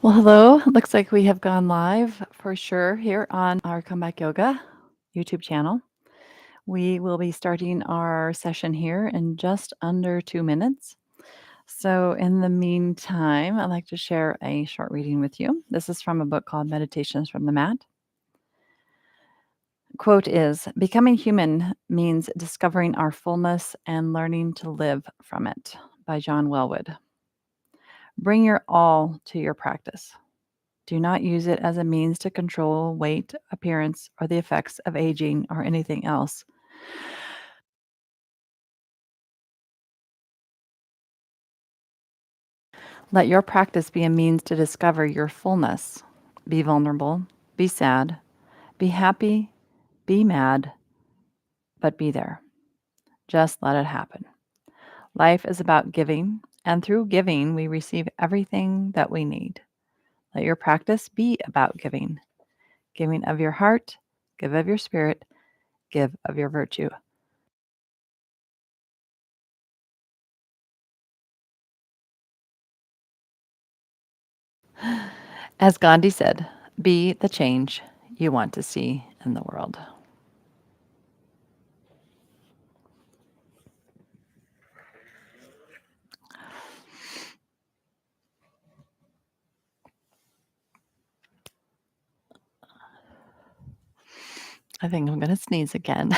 Well, hello. Looks like we have gone live for sure here on our Comeback Yoga YouTube channel. We will be starting our session here in just under 2 minutes. So, in the meantime, I'd like to share a short reading with you. This is from a book called Meditations from the Mat. Quote is Becoming human means discovering our fullness and learning to live from it by John Welwood. Bring your all to your practice. Do not use it as a means to control weight, appearance, or the effects of aging or anything else. Let your practice be a means to discover your fullness. Be vulnerable, be sad, be happy, be mad, but be there. Just let it happen. Life is about giving, and through giving, we receive everything that we need. Let your practice be about giving. Giving of your heart, give of your spirit, give of your virtue. As Gandhi said, be the change you want to see in the world. I think I'm going to sneeze again.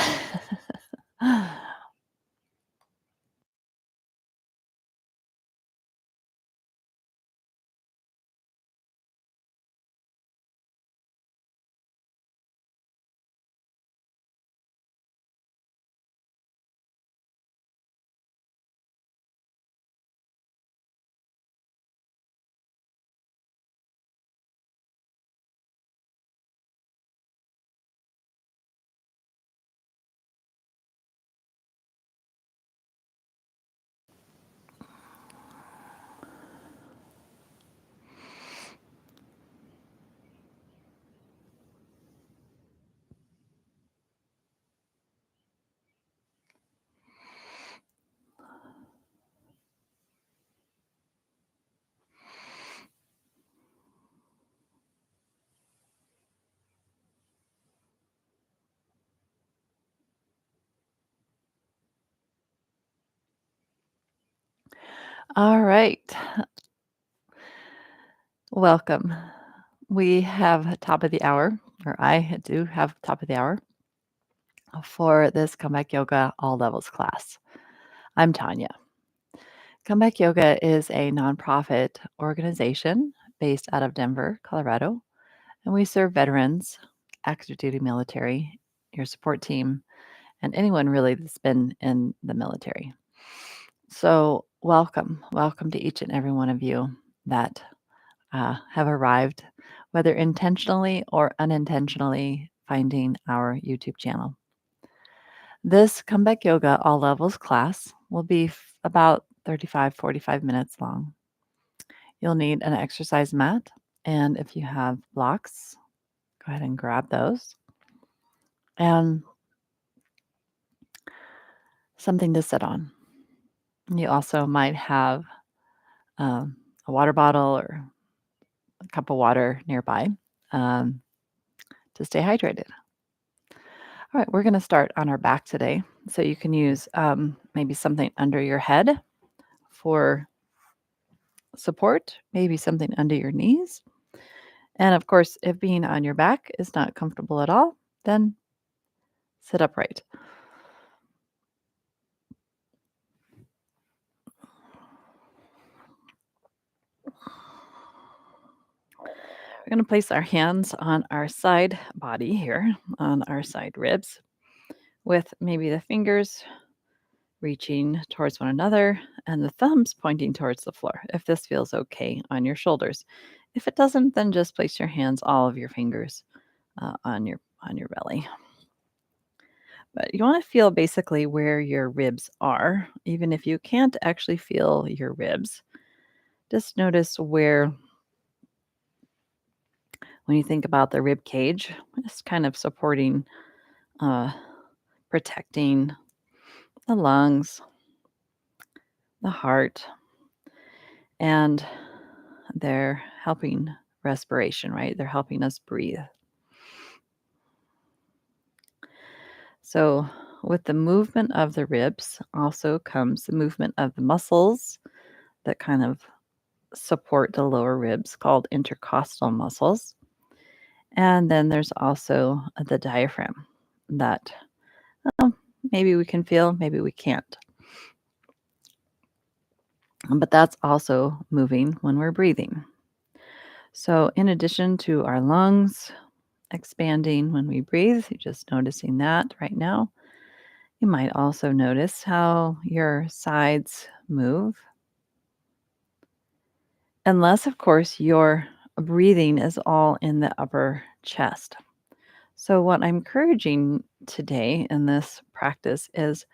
All right. Welcome. We have top of the hour, or I do have top of the hour for this Comeback Yoga All Levels class. I'm Tonya. Comeback Yoga is a nonprofit organization based out of Denver, Colorado, and we serve veterans, active duty military, your support team, and anyone really that's been in the military. So, welcome. Welcome to each and every one of you that have arrived, whether intentionally or unintentionally, finding our YouTube channel. This Comeback Yoga All Levels class will be about 35-45 minutes long. You'll need an exercise mat, and if you have blocks, go ahead and grab those. And something to sit on. You also might have a water bottle or a cup of water nearby um, to stay hydrated. All right, we're going to start on our back today. So you can use maybe something under your head for support, maybe something under your knees. And of course, if being on your back is not comfortable at all, then sit upright. We're going to place our hands on our side body here, on our side ribs, with maybe the fingers reaching towards one another and the thumbs pointing towards the floor, if this feels okay on your shoulders. If it doesn't, then just place your hands, all of your fingers, on your belly. But you want to feel basically where your ribs are, even if you can't actually feel your ribs. Just notice where, when you think about the rib cage, it's kind of supporting, uh, protecting the lungs, the heart, and they're helping respiration, right? They're helping us breathe. So, with the movement of the ribs also comes the movement of the muscles that kind of support the lower ribs called intercostal muscles. And then there's also the diaphragm that maybe we can feel, maybe we can't. But that's also moving when we're breathing. So, in addition to our lungs expanding when we breathe, you're just noticing that right now. You might also notice how your sides move. Unless, of course, your breathing is all in the upper chest. So, what I'm encouraging today in this practice is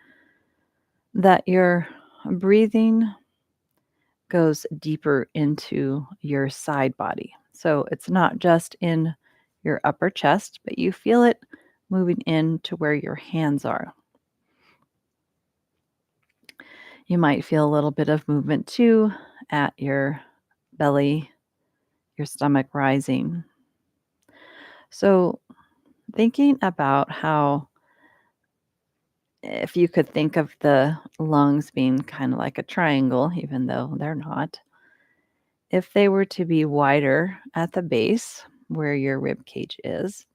that your breathing goes deeper into your side body. So, it's not just in your upper chest, but you feel it moving into where your hands are. You might feel a little bit of movement too at your belly, your stomach rising. So, thinking about how if you could think of the lungs being kind of like a triangle, even though they're not, if they were to be wider at the base where your rib cage is,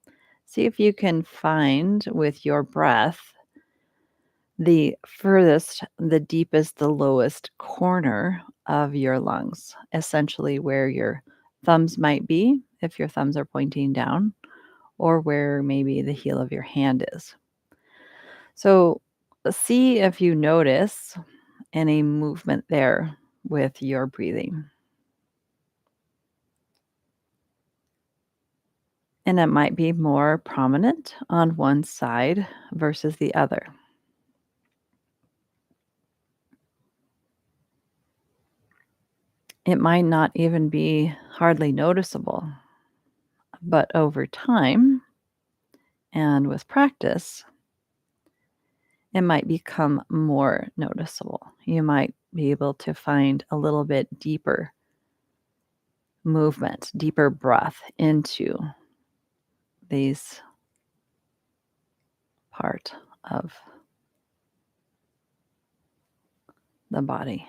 see if you can find with your breath the furthest, the deepest, the lowest corner of your lungs, essentially where your thumbs might be, if your thumbs are pointing down, or where maybe the heel of your hand is. So see if you notice any movement there with your breathing. And it might be more prominent on one side versus the other. It might not even be hardly noticeable, but over time and with practice, it might become more noticeable. You might be able to find a little bit deeper movement, deeper breath into these part of the body.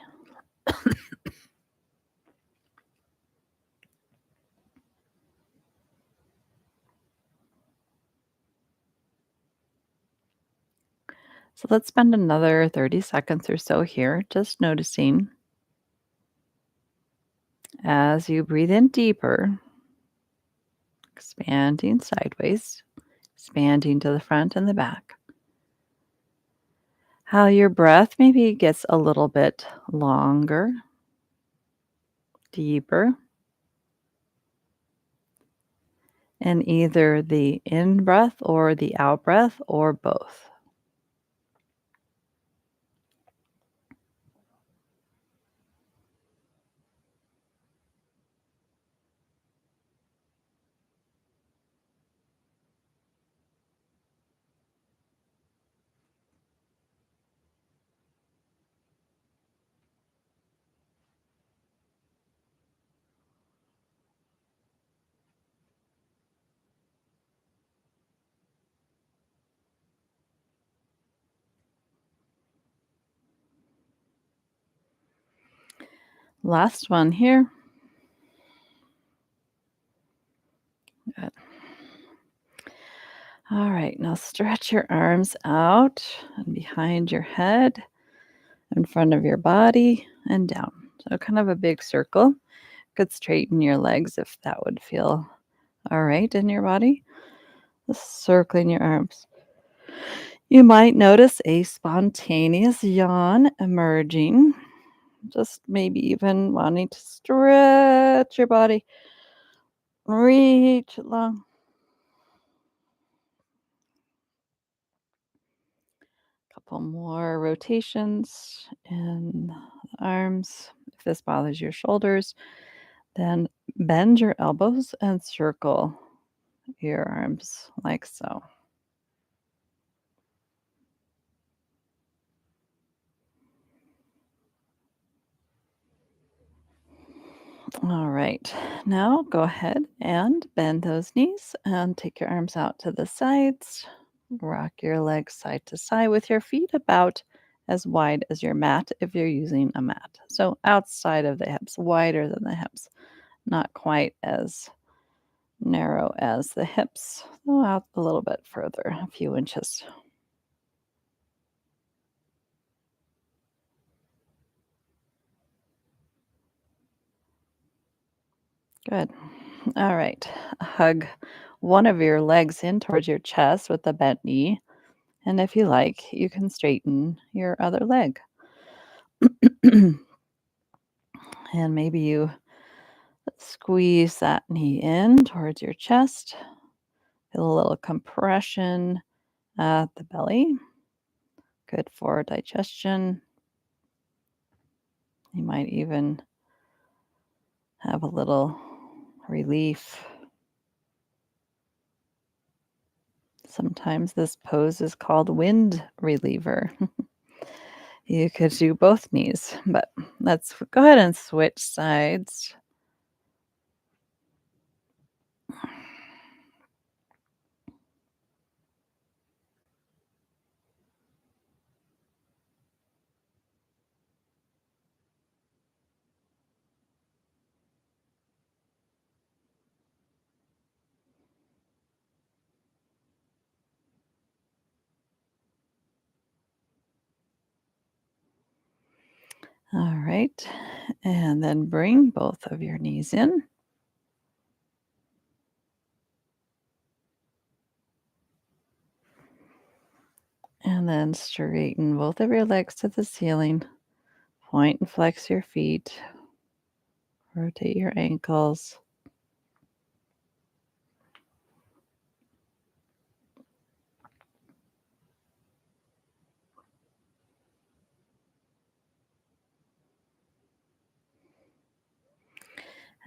So let's spend another 30 seconds or so here just noticing as you breathe in deeper, expanding sideways, expanding to the front and the back. How your breath maybe gets a little bit longer, deeper, in either the in breath or the out breath or both. Last one here. Good. All right, now stretch your arms out and behind your head, in front of your body, and down. So, kind of a big circle. Could straighten your legs if that would feel all right in your body. Just circling your arms. You might notice a spontaneous yawn emerging, just maybe even wanting to stretch your body, reach long. Couple more rotations in the arms. If this bothers your shoulders, then bend your elbows and circle your arms like so. All right. Now go ahead and bend those knees and take your arms out to the sides. Rock your legs side to side with your feet about as wide as your mat if you're using a mat. So outside of the hips, wider than the hips, not quite as narrow as the hips. So out a little bit further, a few inches. Good. All right. Hug one of your legs in towards your chest with the bent knee. And if you like, you can straighten your other leg. And maybe you squeeze that knee in towards your chest. Feel a little compression at the belly. Good for digestion. You might even have a little relief. Sometimes this pose is called wind reliever. You could do both knees, but let's go ahead and switch sides. All right. And then bring both of your knees in. And then straighten both of your legs to the ceiling. Point and flex your feet. Rotate your ankles.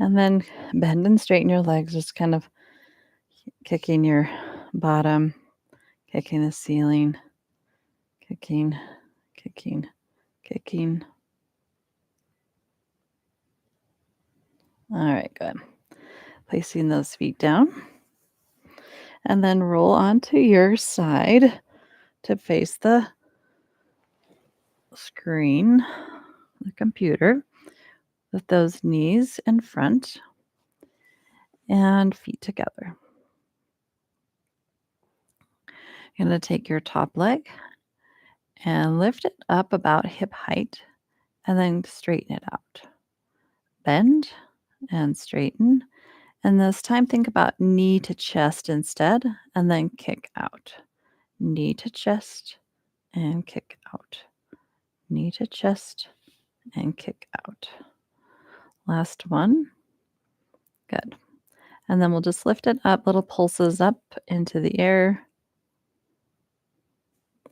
And then bend and straighten your legs, just kind of kicking your bottom, kicking the ceiling, kicking, kicking, kicking. All right, good. Placing those feet down. And then roll onto your side to face the screen, the computer, with those knees in front and feet together. You're going to take your top leg and lift it up about hip height and then straighten it out. Bend and straighten. And this time, think about knee to chest instead, and then kick out. Knee to chest and kick out. Knee to chest and kick out. Last one. Good. And then we'll just lift it up, little pulses up into the air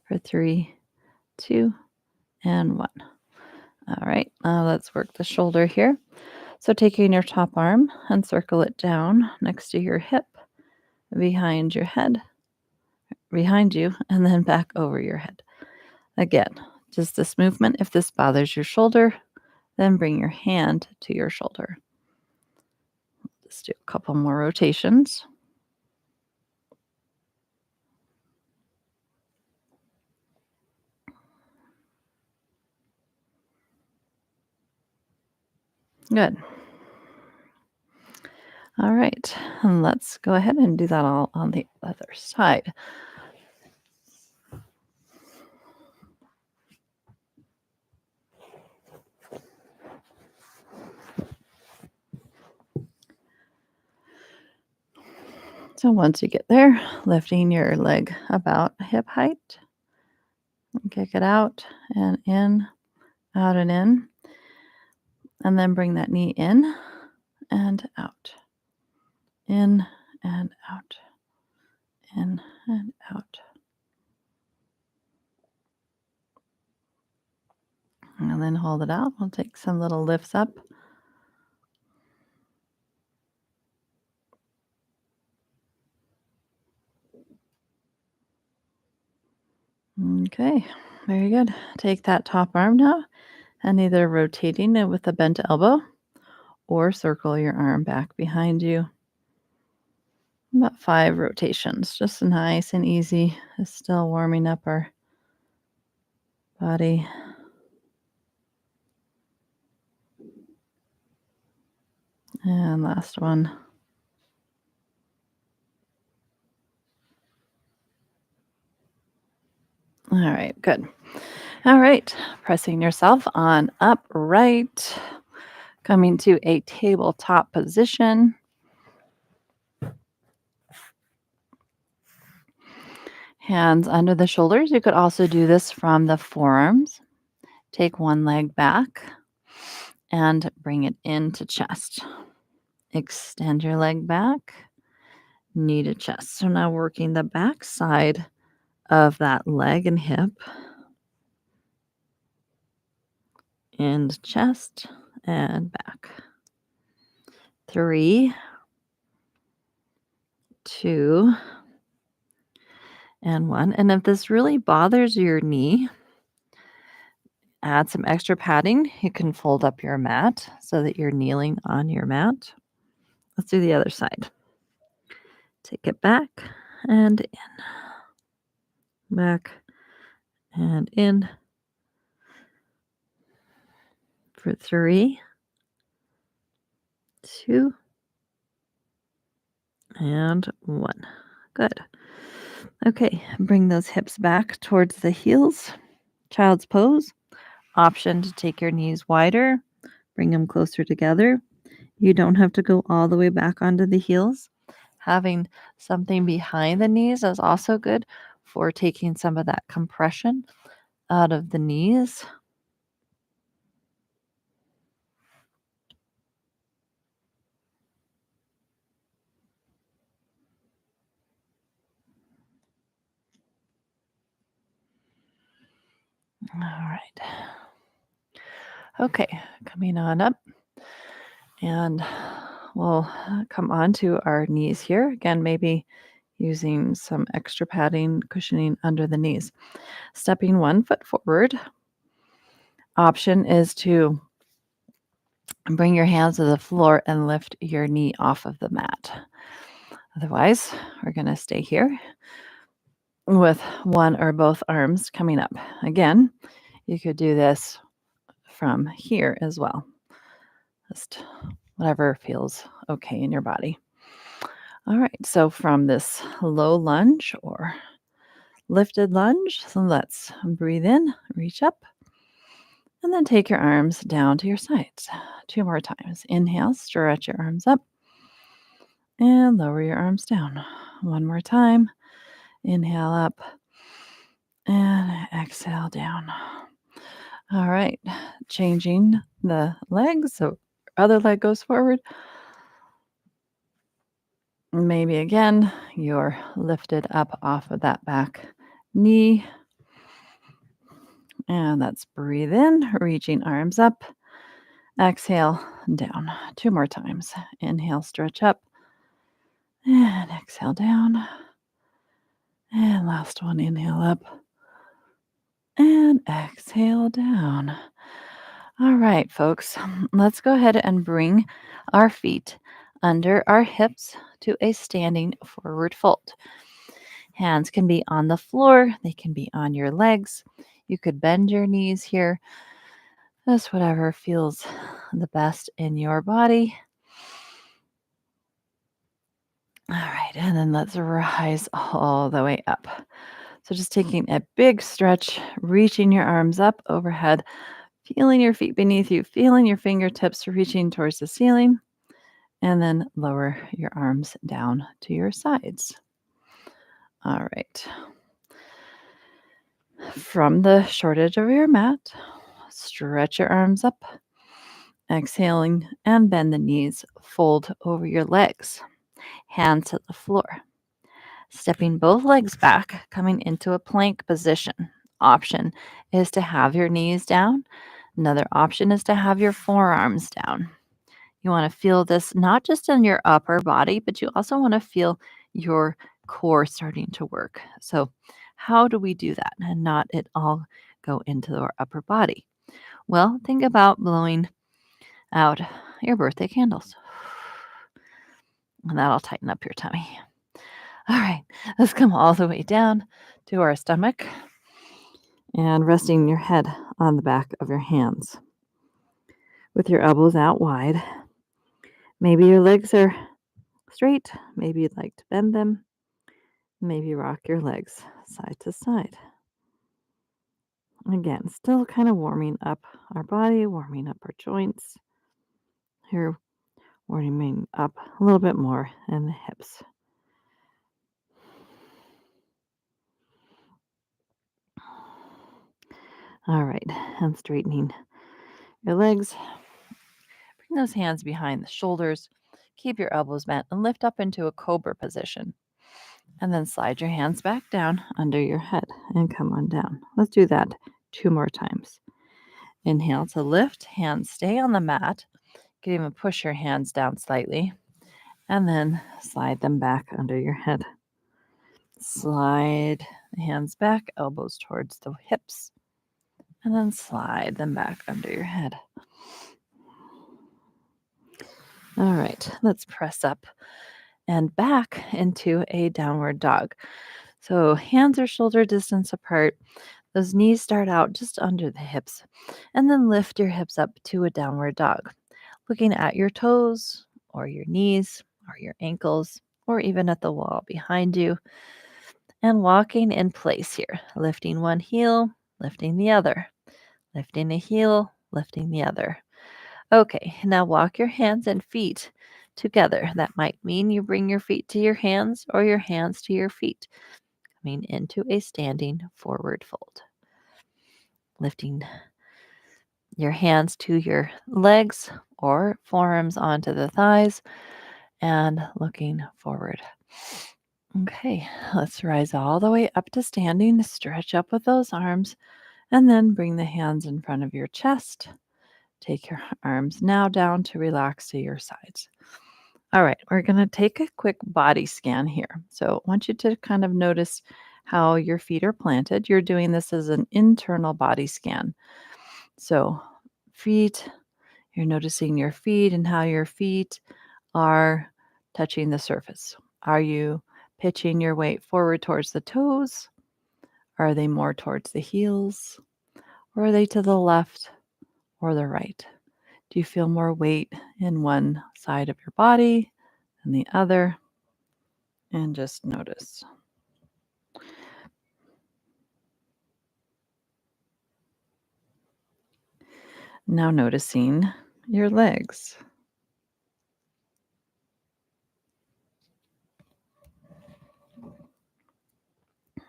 for 3, 2, and 1. All right, let's work the shoulder here. So taking your top arm and circle it down next to your hip, behind your head, behind you, and then back over your head. Again, just this movement. If this bothers your shoulder, then bring your hand to your shoulder. Just do a couple more rotations. Good. All right, and let's go ahead and do that all on the other side. So once you get there, lifting your leg about hip height, and kick it out and in, out and in, and then bring that knee in and out, in and out, in and out. And then hold it out. We'll take some little lifts up. Okay, very good. Take that top arm now and either rotating it with a bent elbow or circle your arm back behind you. About 5 rotations, just nice and easy. It's still warming up our body. And last one. All right, good. All right, pressing yourself on upright, coming to a tabletop position. Hands under the shoulders. You could also do this from the forearms. Take one leg back and bring it into chest. Extend your leg back, knee to chest. So now working the back side of that leg and hip and chest and back. 3, 2, and 1. And if this really bothers your knee, add some extra padding. You can fold up your mat so that you're kneeling on your mat. Let's do the other side. Take it back and in. Back and in. For 3, 2, and 1. Good. Okay, bring those hips back towards the heels. Child's pose. Option to take your knees wider, bring them closer together. You don't have to go all the way back onto the heels. Having something behind the knees is also good for taking some of that compression out of the knees. All right. Okay, coming on up. And we'll come onto our knees here. Again, maybe using some extra padding, cushioning under the knees. Stepping 1 foot forward. Option is to bring your hands to the floor and lift your knee off of the mat. Otherwise, we're going to stay here with one or both arms coming up. Again, you could do this from here as well. Just whatever feels okay in your body. All right, so from this low lunge or lifted lunge, so let's breathe in, reach up, and then take your arms down to your sides. 2 more times. Inhale, stretch your arms up, and lower your arms down. 1 more time. Inhale up, and exhale down. All right, changing the legs, so other leg goes forward. Maybe again, you're lifted up off of that back knee. And let's breathe in, reaching arms up. Exhale, down. 2 more times. Inhale, stretch up. And exhale, down. And last one, inhale up. And exhale, down. All right, folks, let's go ahead and bring our feet under our hips to a standing forward fold. Hands can be on the floor, they can be on your legs. You could bend your knees here. Just whatever feels the best in your body. All right, and then let's rise all the way up. So just taking a big stretch, reaching your arms up overhead, feeling your feet beneath you, feeling your fingertips reaching towards the ceiling, and then lower your arms down to your sides. All right. From the short edge of your mat, stretch your arms up, exhaling, and bend the knees, fold over your legs, hands to the floor. Stepping both legs back, coming into a plank position. Option is to have your knees down. Another option is to have your forearms down. You want to feel this not just in your upper body, but you also want to feel your core starting to work. So, how do we do that and not it all go into our upper body? Well, think about blowing out your birthday candles. And that'll tighten up your tummy. All right, let's come all the way down to our stomach and resting your head on the back of your hands with your elbows out wide. Maybe your legs are straight. Maybe you'd like to bend them. Maybe rock your legs side to side. Again, still kind of warming up our body, warming up our joints. Here, warming up a little bit more in the hips. All right, and straightening your legs. Bring those hands behind the shoulders. Keep your elbows bent and lift up into a cobra position. And then slide your hands back down under your head and come on down. Let's do that 2 more times. Inhale to lift, hands stay on the mat. You can even push your hands down slightly and then slide them back under your head. Slide the hands back, elbows towards the hips, and then slide them back under your head. All right, let's press up and back into a downward dog. So hands are shoulder distance apart. Those knees start out just under the hips, and then lift your hips up to a downward dog, looking at your toes or your knees or your ankles or even at the wall behind you, and walking in place here, lifting one heel, lifting the other, lifting a heel, lifting the other. Okay, now walk your hands and feet together. That might mean you bring your feet to your hands or your hands to your feet, coming into a standing forward fold. Lifting your hands to your legs or forearms onto the thighs and looking forward. Okay, let's rise all the way up to standing. Stretch up with those arms and then bring the hands in front of your chest. Take your arms now down to relax to your sides. All right, we're going to take a quick body scan here. So I want you to kind of notice how your feet are planted. You're doing this as an internal body scan. So feet, you're noticing your feet and how your feet are touching the surface. Are you pitching your weight forward towards the toes? Are they more towards the heels? Or are they to the left or the right? Do you feel more weight in one side of your body than the other? And just notice. Now noticing your legs.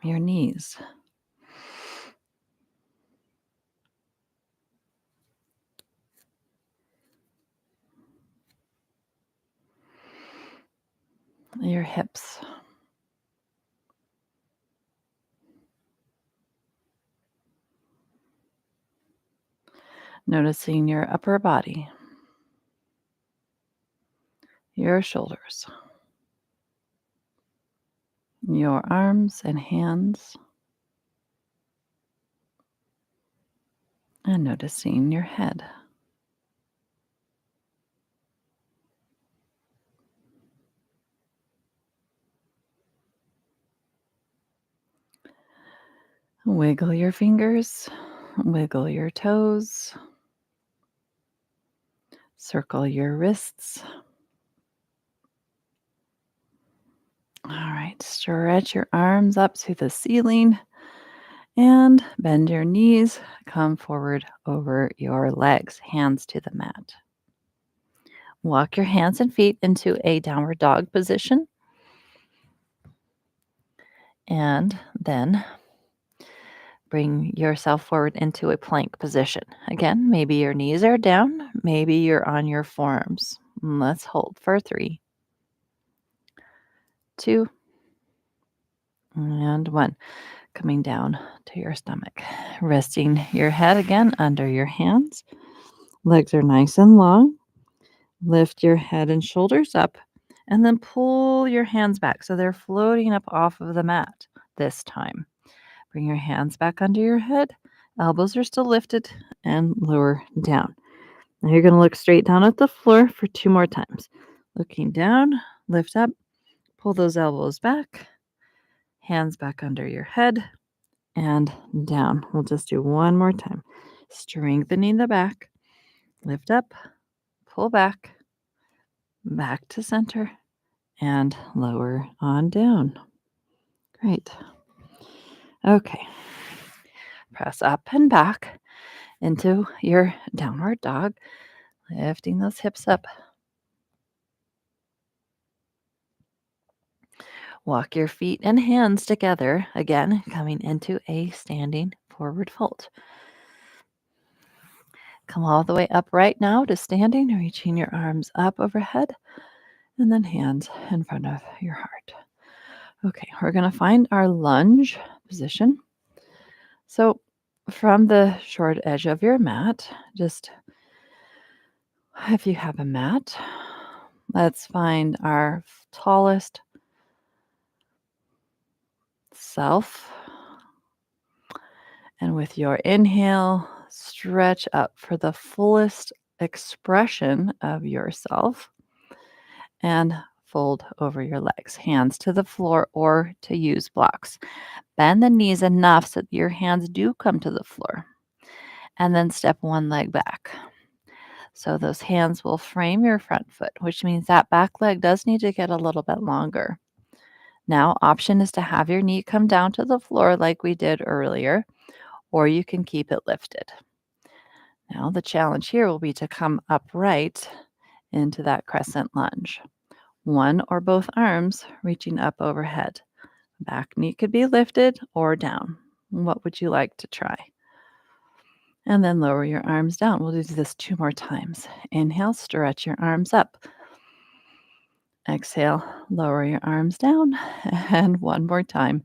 Your knees. Your hips. Noticing your upper body. Your shoulders. Your arms and hands. And noticing your head. Wiggle your fingers. Wiggle your toes. Circle your wrists. All right, stretch your arms up to the ceiling and bend your knees. Come forward over your legs, hands to the mat. Walk your hands and feet into a downward dog position. And then bring yourself forward into a plank position. Again, maybe your knees are down, maybe you're on your forearms. Let's hold for 3, 2, and 1. Coming down to your stomach. Resting your head again under your hands. Legs are nice and long. Lift your head and shoulders up, and then pull your hands back so they're floating up off of the mat this time. Bring your hands back under your head. Elbows are still lifted and lower down. Now you're going to look straight down at the floor for 2 more times. Looking down, lift up, pull those elbows back, hands back under your head, and down. We'll just do one more time. Strengthening the back, lift up, pull back, back to center, and lower on down. Great. Okay. Press up and back into your downward dog, lifting those hips up. Walk your feet and hands together, again, coming into a standing forward fold. Come all the way up right now to standing, reaching your arms up overhead, and then hands in front of your heart. Okay, we're going to find our lunge position. So, from the short edge of your mat, just if you have a mat, let's find our tallest self. And with your inhale, stretch up for the fullest expression of yourself and fold over your legs, hands to the floor or to use blocks. Bend the knees enough so that your hands do come to the floor. And then step one leg back. So those hands will frame your front foot, which means that back leg does need to get a little bit longer. Now, option is to have your knee come down to the floor like we did earlier, or you can keep it lifted. Now, the challenge here will be to come upright into that crescent lunge. One or both arms reaching up overhead. Back knee could be lifted or down. What would you like to try? And then lower your arms down. We'll do this 2 more times. Inhale, stretch your arms up. Exhale, lower your arms down. And one more time.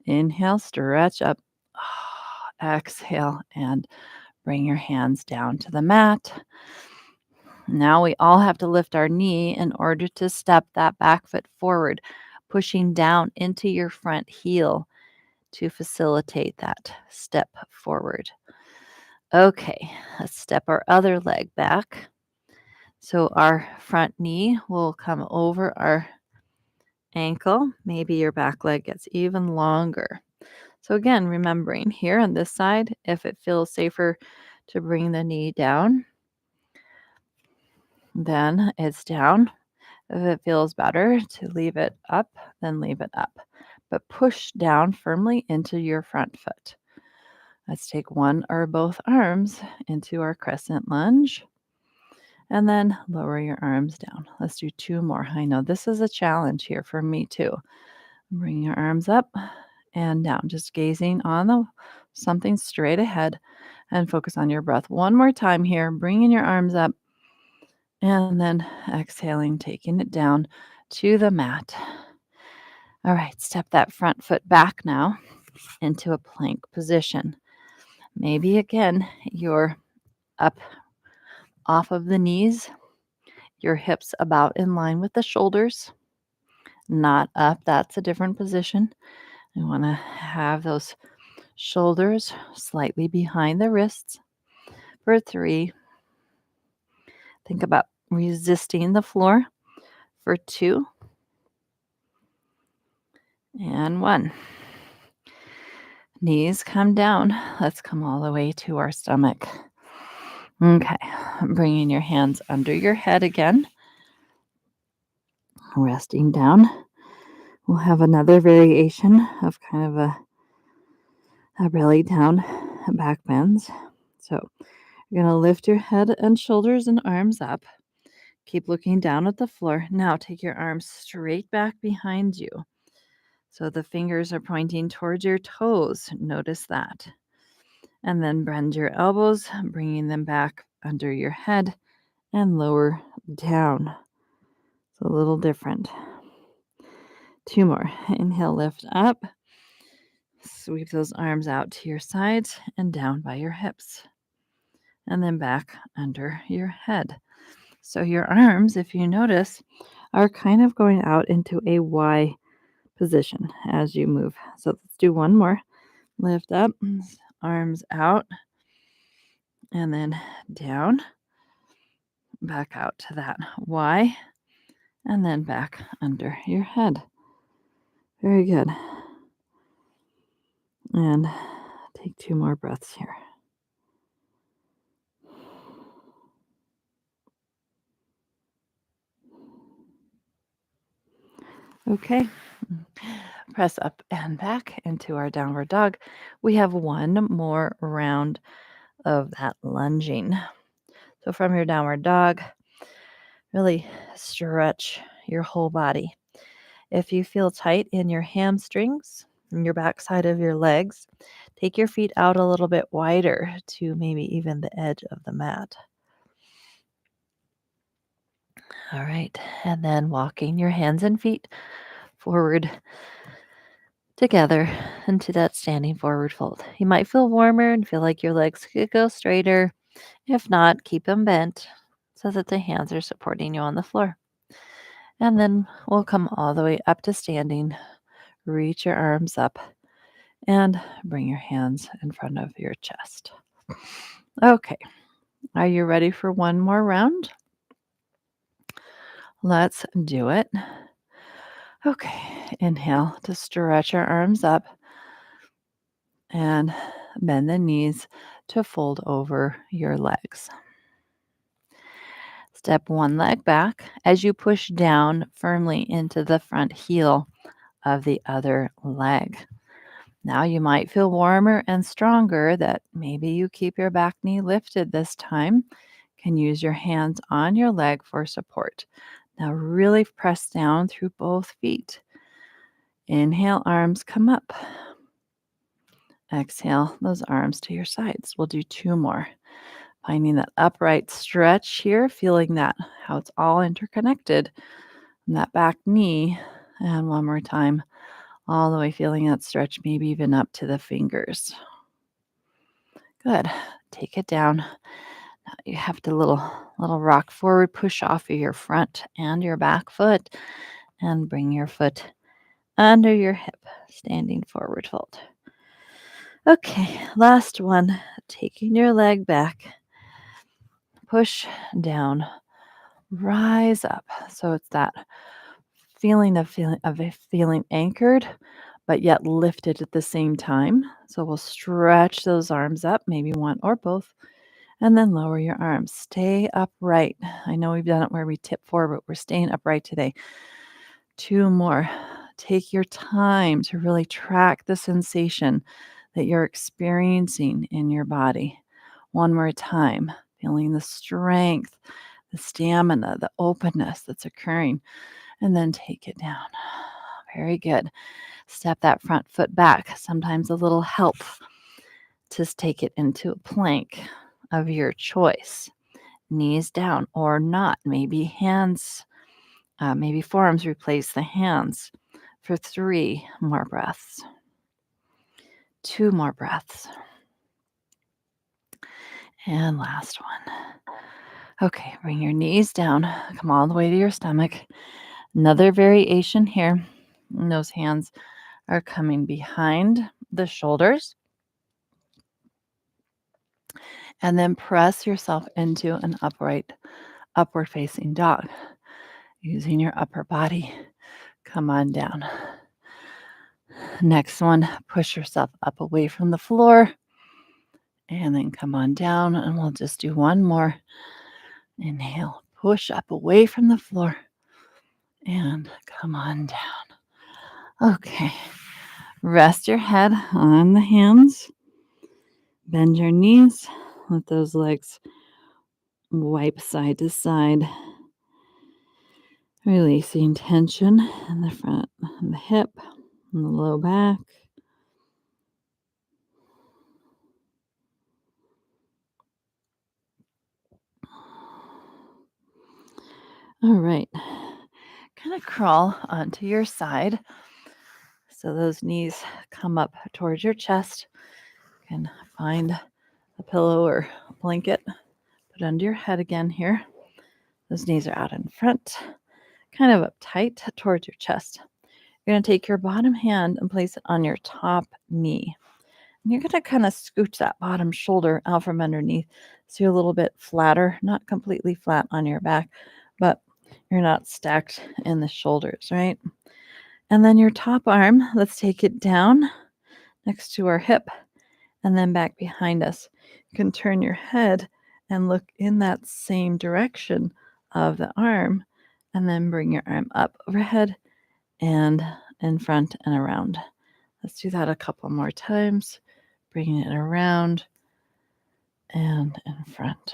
Inhale, stretch up. Exhale, and bring your hands down to the mat. Now we all have to lift our knee in order to step that back foot forward, pushing down into your front heel to facilitate that step forward. Okay, let's step our other leg back. So our front knee will come over our ankle. Maybe your back leg gets even longer. So again, remembering here on this side, if it feels safer to bring the knee down, then it's down. If it feels better to leave it up, then leave it up. But push down firmly into your front foot. Let's take one or both arms into our crescent lunge. And then lower your arms down. Let's do 2 more. I know this is a challenge here for me too. Bring your arms up and down, just gazing on something straight ahead and focus on your breath. One more time here, bringing your arms up and then exhaling, taking it down to the mat. All right, step that front foot back now into a plank position. Maybe again, you're up off of the knees, your hips about in line with the shoulders, not up. That's a different position. You want to have those shoulders slightly behind the wrists. For 3, think about resisting the floor. For 2, and 1. Knees come down. Let's come all the way to our stomach. Okay, bringing your hands under your head again. Resting down. We'll have another variation of kind of a belly down back bends. So you're going to lift your head and shoulders and arms up. Keep looking down at the floor. Now take your arms straight back behind you. So the fingers are pointing towards your toes. Notice that. And then bend your elbows, bringing them back under your head and lower down. It's a little different. 2 more. Inhale, lift up. Sweep those arms out to your sides and down by your hips. And then back under your head. So your arms, if you notice, are kind of going out into a Y position as you move. So let's do one more. Lift up, arms out, and then down. back out to that Y, and then back under your head. Very good. And take 2 more breaths here. Okay. Press up and back into our downward dog. We have one more round of that lunging. So from your downward dog, really stretch your whole body. If you feel tight in your hamstrings and your backside of your legs, take your feet out a little bit wider to maybe even the edge of the mat. All right. And then walking your hands and feet forward together into that standing forward fold. You might feel warmer and feel like your legs could go straighter. If not, keep them bent so that the hands are supporting you on the floor. And then we'll come all the way up to standing. Reach your arms up and bring your hands in front of your chest. Okay. Are you ready for one more round? Let's do it. Okay. Inhale to stretch your arms up and bend the knees to fold over your legs. Step one leg back as you push down firmly into the front heel of the other leg. Now you might feel warmer and stronger that maybe you keep your back knee lifted this time. Can use your hands on your leg for support. Now really press down through both feet. Inhale, arms come up. Exhale, those arms to your sides. We'll do 2 more. Finding that upright stretch here, feeling that how it's all interconnected. And that back knee. And one more time, all the way feeling that stretch, maybe even up to the fingers. Good. Take it down. Now you have to little rock forward, push off of your front and your back foot, and bring your foot under your hip, standing forward fold. Okay, last one. Taking your leg back, push down, rise up. So it's that feeling of feeling anchored, but yet lifted at the same time. So we'll stretch those arms up, maybe one or both, and then lower your arms. Stay upright. I know we've done it where we tip forward, but we're staying upright today. 2 more. Take your time to really track the sensation that you're experiencing in your body. One more time, feeling the strength, the stamina, the openness that's occurring, and then take it down. Very good. Step that front foot back. Sometimes a little help. Just take it into a plank of your choice. Knees down or not. Maybe hands, maybe forearms replace the hands for 3 more breaths. 2 more breaths. And last one. Okay, bring your knees down. Come all the way to your stomach. Another variation here. And those hands are coming behind the shoulders. And then press yourself into an upward facing dog. Using your upper body. Come on down. Next one, push yourself up away from the floor. And then come on down, and we'll just do one more. Inhale, push up away from the floor. And come on down. Okay. Rest your head on the hands. Bend your knees. Let those legs wipe side to side. Releasing tension in the front, and the hip, and the low back. All right. Kind of crawl onto your side. So those knees come up towards your chest. You can find a pillow or a blanket, put under your head again here. Those knees are out in front, kind of up tight towards your chest. You're going to take your bottom hand and place it on your top knee. You're gonna kinda scooch that bottom shoulder out from underneath so you're a little bit flatter, not completely flat on your back, but you're not stacked in the shoulders, right? And then your top arm, let's take it down next to our hip and then back behind us. You can turn your head and look in that same direction of the arm, and then bring your arm up overhead and in front and around. Let's do that a couple more times, bringing it around and in front.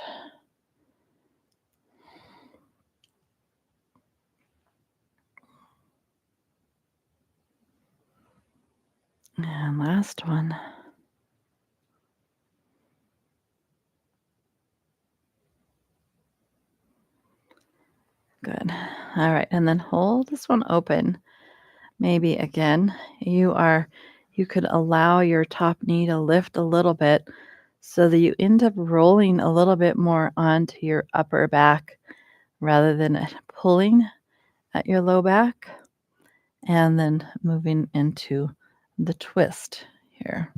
And last one. Good. All right, and then hold this one open. Maybe again, you could allow your top knee to lift a little bit so that you end up rolling a little bit more onto your upper back rather than it pulling at your low back, and then moving into the twist here.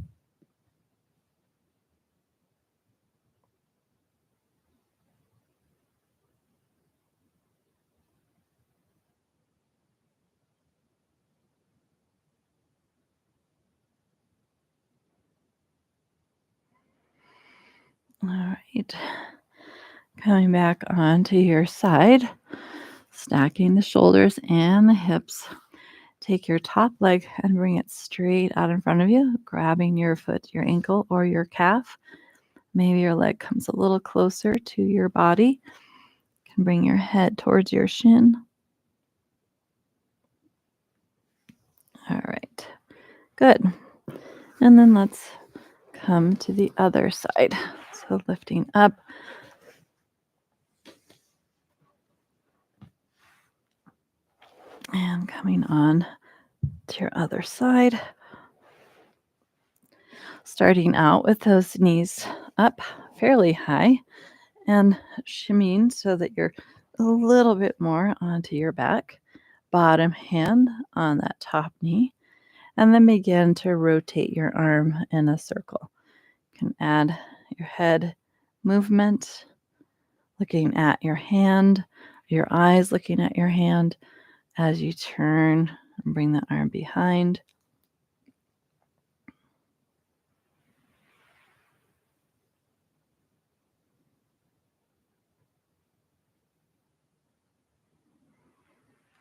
All right. Coming back onto your side, stacking the shoulders and the hips. Take your top leg and bring it straight out in front of you, grabbing your foot, your ankle, or your calf. Maybe your leg comes a little closer to your body. You can bring your head towards your shin. All right, good. And then let's come to the other side. So lifting up. And coming on to your other side. Starting out with those knees up fairly high and shimmying so that you're a little bit more onto your back. Bottom hand on that top knee. And then begin to rotate your arm in a circle. You can add your head movement, looking at your hand, your eyes looking at your hand as you turn and bring the arm behind.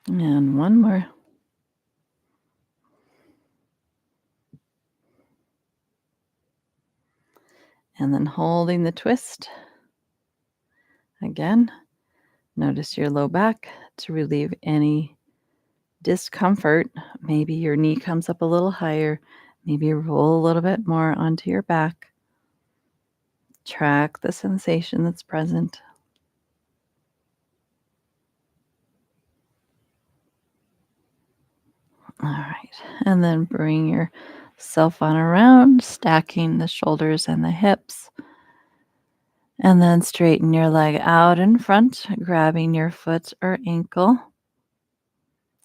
And one more. And then holding the twist. Again, notice your low back to relieve any discomfort. Maybe your knee comes up a little higher. Maybe roll a little bit more onto your back. Track the sensation that's present. All right. And then bring yourself on around, stacking the shoulders and the hips. And then straighten your leg out in front, grabbing your foot or ankle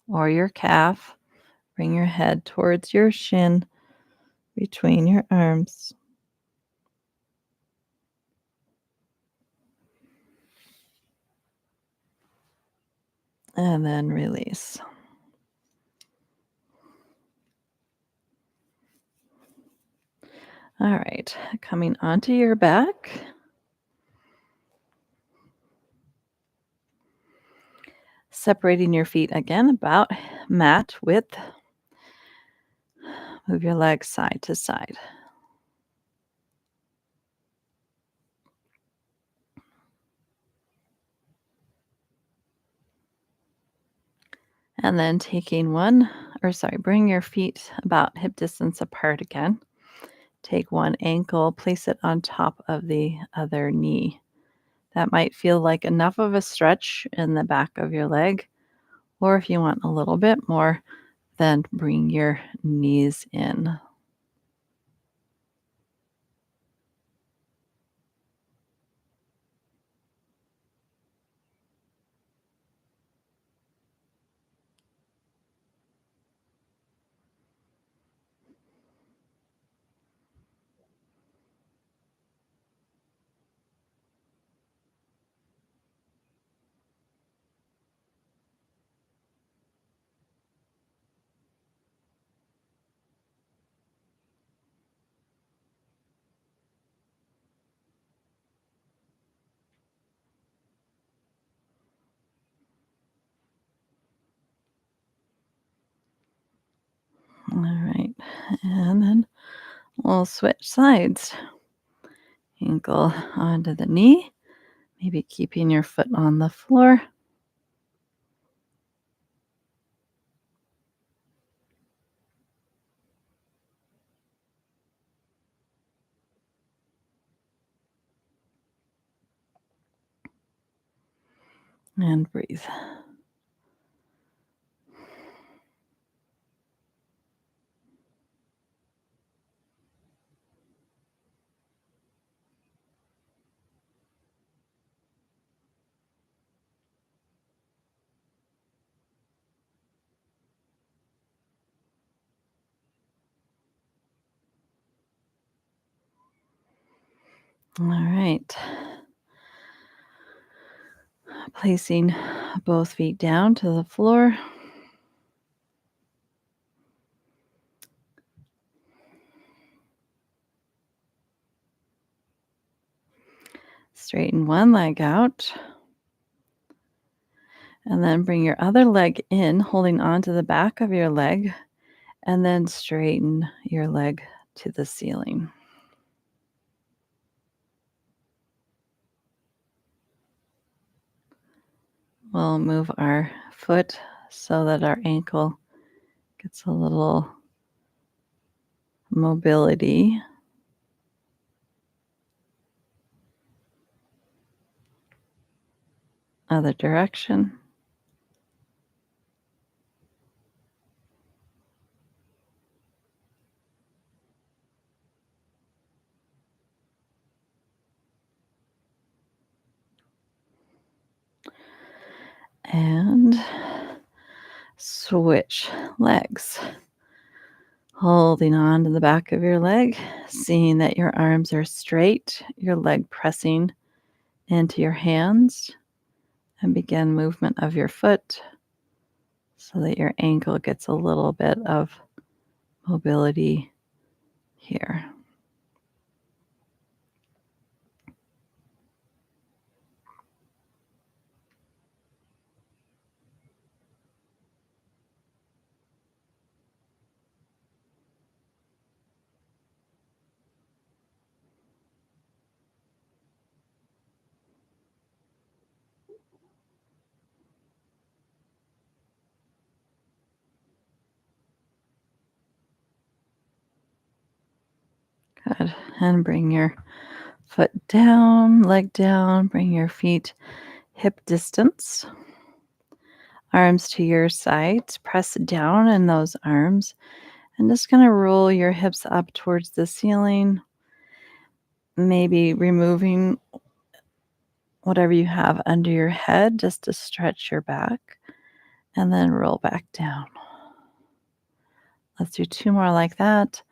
or your calf. Bring your head towards your shin between your arms. And then release. All right, coming onto your back. Separating your feet again about mat width. Move your legs side to side. And then bring your feet about hip distance apart again. Take one ankle, place it on top of the other knee. That might feel like enough of a stretch in the back of your leg. Or if you want a little bit more, then bring your knees in. All right. And then we'll switch sides. Ankle onto the knee, maybe keeping your foot on the floor. And breathe. All right. Placing both feet down to the floor. Straighten one leg out. And then bring your other leg in, holding onto the back of your leg, and then straighten your leg to the ceiling. We'll move our foot so that our ankle gets a little mobility. Other direction. And switch legs. Holding on to the back of your leg, seeing that your arms are straight, your leg pressing into your hands, and begin movement of your foot so that your ankle gets a little bit of mobility here. Good. And bring your foot down, leg down, bring your feet hip distance. Arms to your sides, press down in those arms, and just going to roll your hips up towards the ceiling, maybe removing whatever you have under your head just to stretch your back, and then roll back down. Let's do 2 more like that.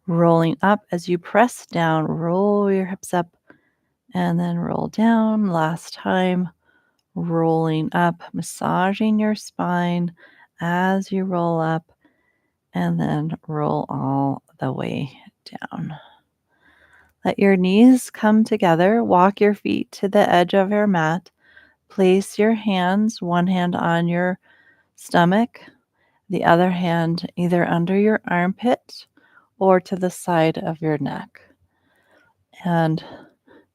Rolling up as you press down, roll your hips up, and then roll down. Last time, rolling up, massaging your spine as you roll up, and then roll all the way down. Let your knees come together. Walk your feet to the edge of your mat. Place your hands, one hand on your stomach, the other hand either under your armpit or to the side of your neck. And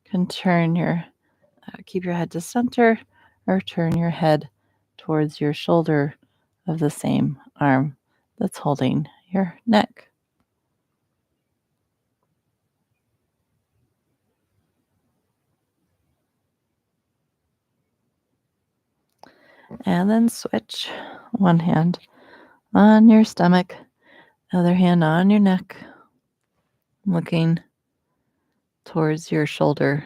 can keep your head to center or turn your head towards your shoulder of the same arm that's holding your neck. And then switch. One hand on your stomach, other hand on your neck, looking towards your shoulder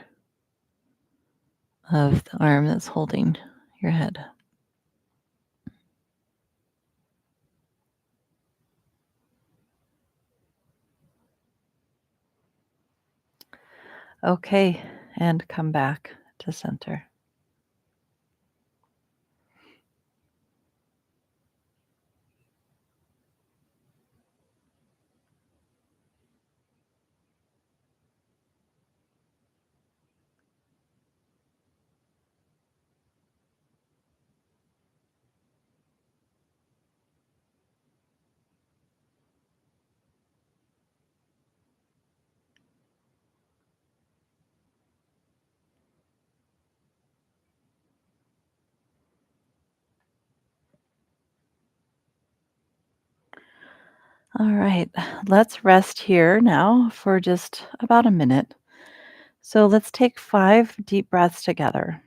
of the arm that's holding your head. Okay, and come back to center. All right, let's rest here now for just about a minute. So let's take 5 deep breaths together.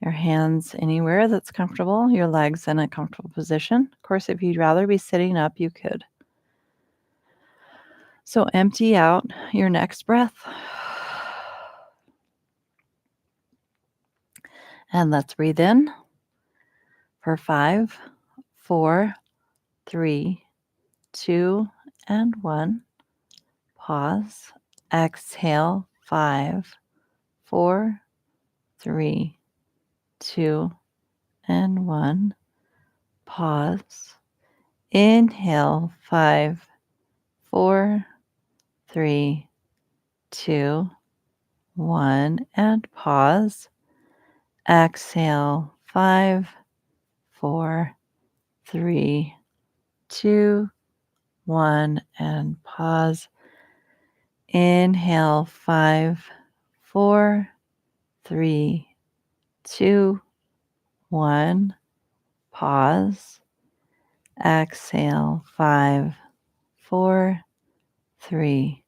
Your hands anywhere that's comfortable, your legs in a comfortable position. Of course, if you'd rather be sitting up, you could. So empty out your next breath. And let's breathe in for 5, 4, 3, 2, and 1. Pause. Exhale. 5, 4, 3, 2, and 1. Pause. Inhale. 5, 4, 3, 2, 1. And pause. Exhale. 5, 4, 3, 2, 1. And pause. Inhale. 5, 4, 3, 2, 1. Pause. Exhale. 5, 4, 3,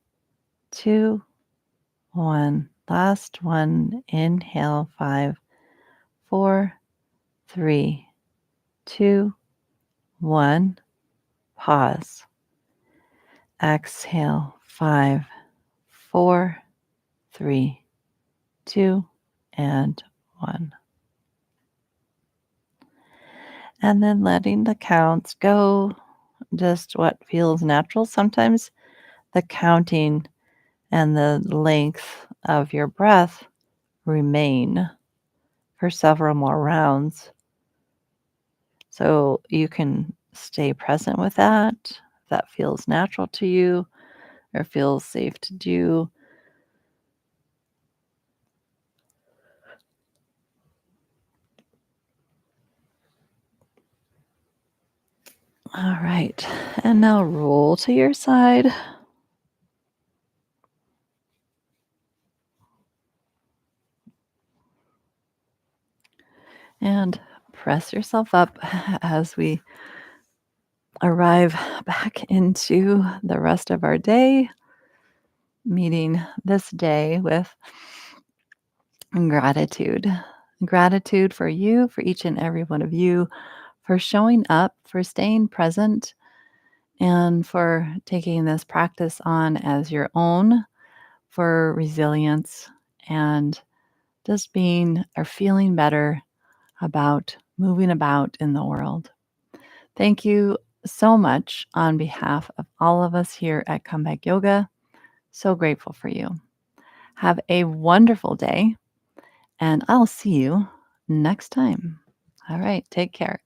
2, 1. Last one. Inhale. 5, 4, 3, 2, 1. Pause. Exhale. 5, 4, 3, 2, and 1. And then letting the counts go, just what feels natural. Sometimes the counting and the length of your breath remain for several more rounds. So you can stay present with that. If that feels natural to you or feels safe to do. All right. And now roll to your side. And press yourself up as we arrive back into the rest of our day, meeting this day with gratitude. Gratitude for you, for each and every one of you, for showing up, for staying present, and for taking this practice on as your own for resilience and just being or feeling better about moving about in the world. Thank you so much on behalf of all of us here at Comeback Yoga. So grateful for you. Have a wonderful day, and I'll see you next time. All right, take care.